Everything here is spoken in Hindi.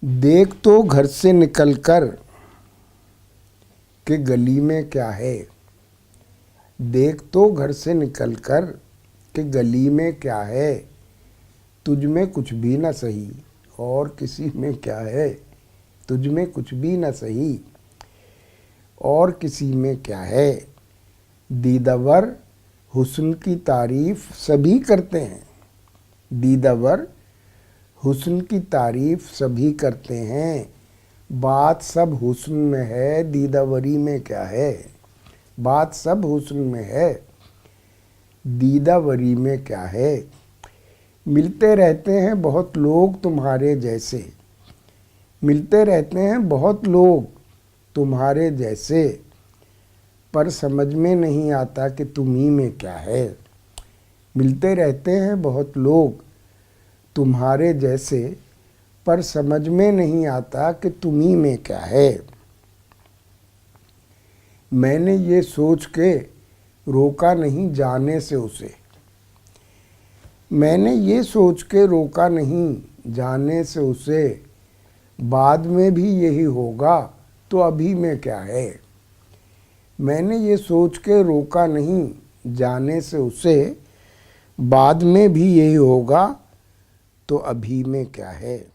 देख तो घर से निकलकर कि गली में क्या है। देख तो घर से निकलकर कि गली में क्या है। तुझ में कुछ भी न सही और किसी में क्या है। तुझ में कुछ भी न सही और किसी में क्या है। दीदावर हुस्न की तारीफ सभी करते हैं। दीदावर हुस्न की तारीफ सभी करते हैं। बात सब हुस्न में है, दीदावरी में क्या है। बात सब हुस्न में है, दीदावरी में क्या है। मिलते रहते हैं बहुत लोग तुम्हारे जैसे। मिलते रहते हैं बहुत लोग तुम्हारे जैसे, पर समझ में नहीं आता कि तुम्ही में क्या है। मिलते रहते हैं बहुत लोग तुम्हारे जैसे, पर समझ में नहीं आता कि तुम्ही में क्या है। मैंने ये सोच के रोका नहीं जाने से उसे। मैंने ये सोच के रोका नहीं जाने से उसे। बाद में भी यही होगा तो अभी में क्या है। मैंने ये सोच के रोका नहीं जाने से उसे। बाद में भी यही होगा तो अभी में क्या है।